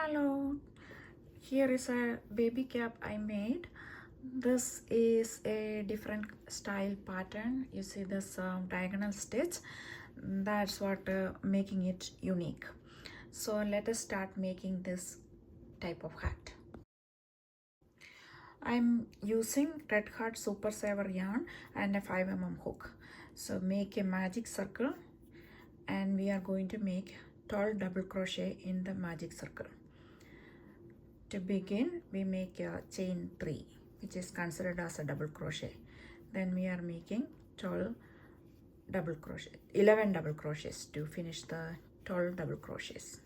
Hello, here is a baby cap I made. This is a different style pattern. You see this diagonal stitch. That's what making it unique. So let us start making this type of hat. I'm using Red Heart Super Saver yarn and a 5mm hook. So make a magic circle and we are going to make 12 double crochet in the magic circle. To begin, we make a chain 3, which is considered as a double crochet. Then we are making 11 double crochets to finish the 12 double crochets.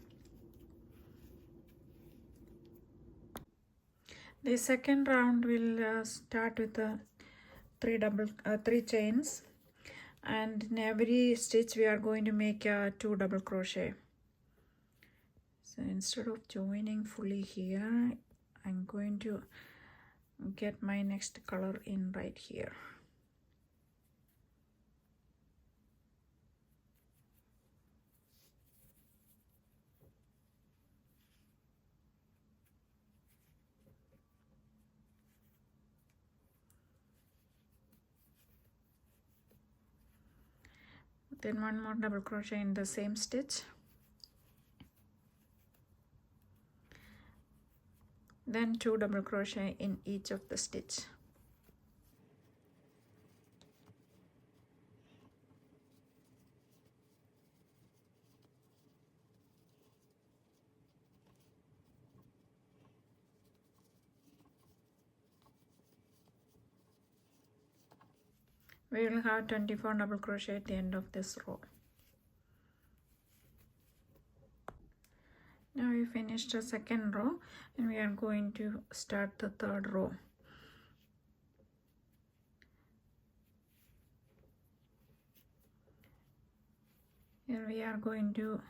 The second round will start with the three chains, and in every stitch we are going to make 2 double crochet. So instead of joining fully here, I'm going to get my next color in right here. Then one more double crochet in the same stitch. Then 2 double crochet in each of the stitch. We will have 24 double crochet at the end of this row. Now we finished the second row and we are going to start the third row. Here we are going to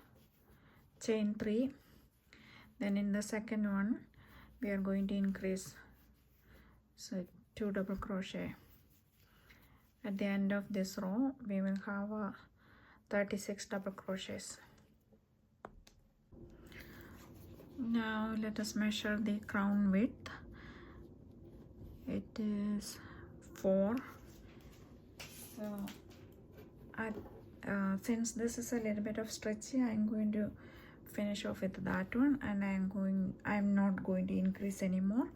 chain 3. Then in the second one we are going to increase, so 2 double crochet. At the end of this row we will have 36 double crochets. Now let us measure the crown width. It is 4. So since this is a little bit of stretchy, I'm going to finish off with that one, and I'm not going to increase anymore.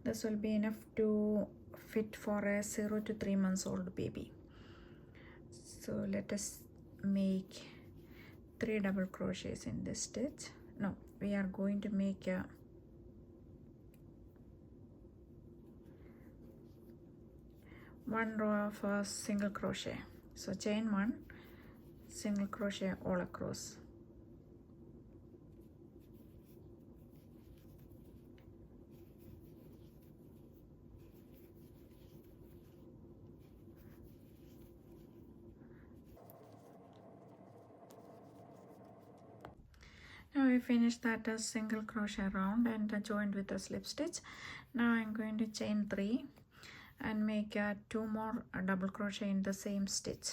This will be enough to fit for a 0 to 3 months old baby. So let us make 3 double crochets in this stitch. No, we are going to make a one row of a single crochet. So chain 1, single crochet all across. Now we finished that a single crochet round and joined with a slip stitch. Now I'm going to chain 3 and make 2 more double crochet in the same stitch.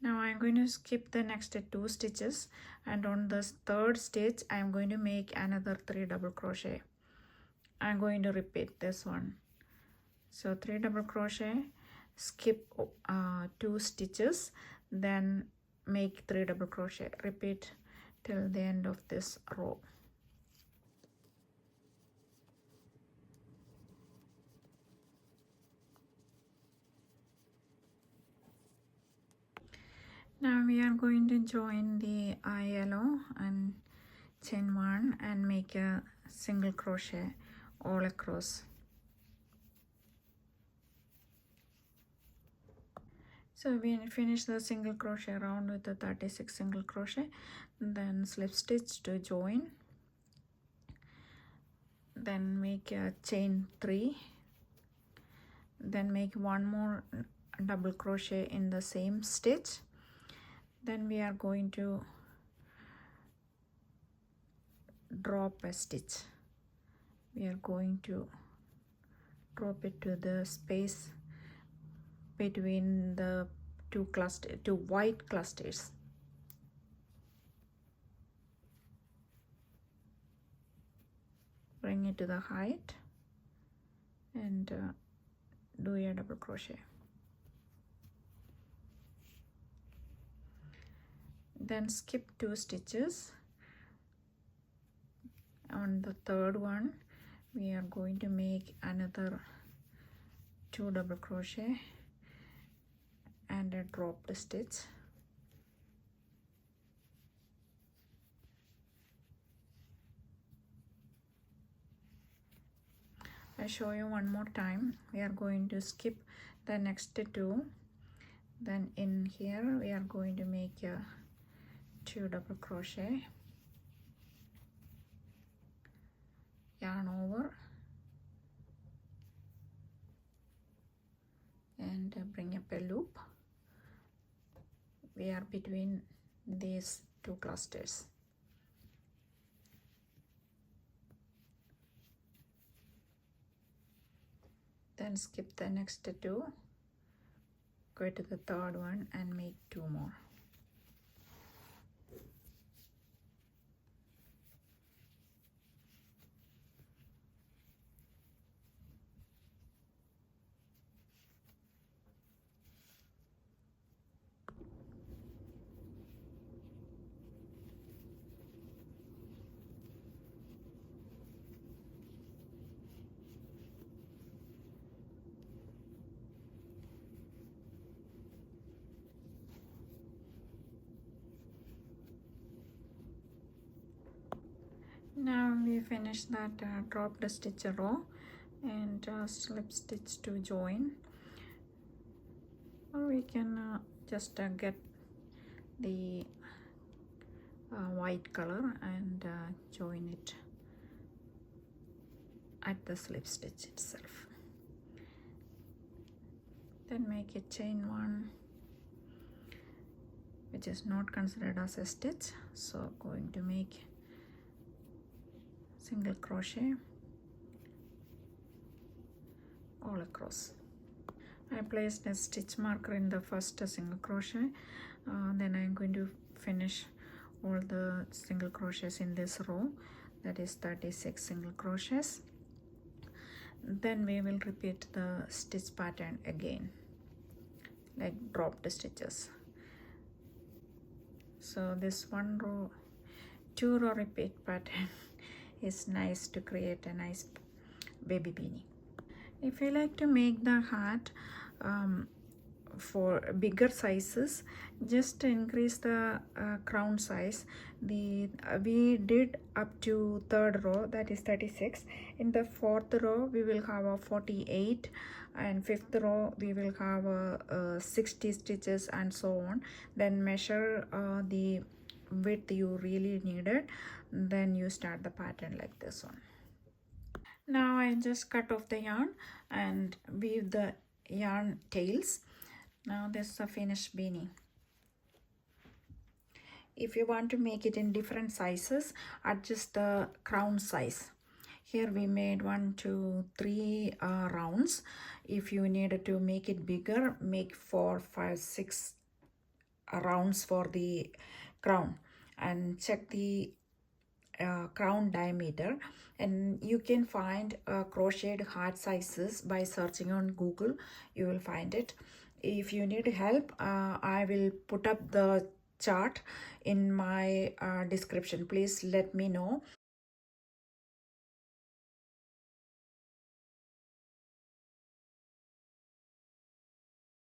Now I'm going to skip the next 2 stitches, and on the third stitch I'm going to make another 3 double crochet. I'm going to repeat this one. So 3 double crochet, skip 2 stitches, then make 3 double crochet. Repeat till the end of this row. Now we are going to join the yellow and chain 1 and make a single crochet all across. So we finish the single crochet round with the 36 single crochet, then slip stitch to join, then make a chain 3, then make 1 more double crochet in the same stitch. Then we are going to drop a stitch. We are going to drop it to the space between the two white clusters. Bring it to the height and do a double crochet. Then skip 2 stitches. On the third one we are going to make another 2 double crochet and a dropped stitch. I show you one more time. We are going to skip the next 2. Then in here we are going to make a 2 double crochet, yarn over, and bring up a loop. We are between these 2 clusters. Then skip the next 2, go to the third one and make 2 more. Now we finish that dropped stitch row and slip stitch to join, or we can just get the white color and join it at the slip stitch itself. Then make a chain 1, which is not considered as a stitch, so going to make single crochet all across. I placed a stitch marker in the first single crochet. Then I'm going to finish all the single crochets in this row, that is 36 single crochets. Then we will repeat the stitch pattern again, like dropped stitches. So this 2 row repeat pattern is nice to create a nice baby beanie. If you like to make the hat for bigger sizes, just increase the crown size. We did up to 3rd row, that is 36. In the 4th row we will have a 48, and 5th row we will have 60 stitches and so on. Then measure the width you really needed, then you start the pattern like this one. Now I just cut off the yarn and weave the yarn tails. Now this is a finished beanie. If you want to make it in different sizes, adjust the crown size. Here we made 1, 2, 3 rounds. If you needed to make it bigger, make 4, 5, 6 rounds for the crown, and check the crown diameter. And you can find crocheted heart sizes by searching on Google. You will find it. If you need help, I will put up the chart in my description. Please let me know.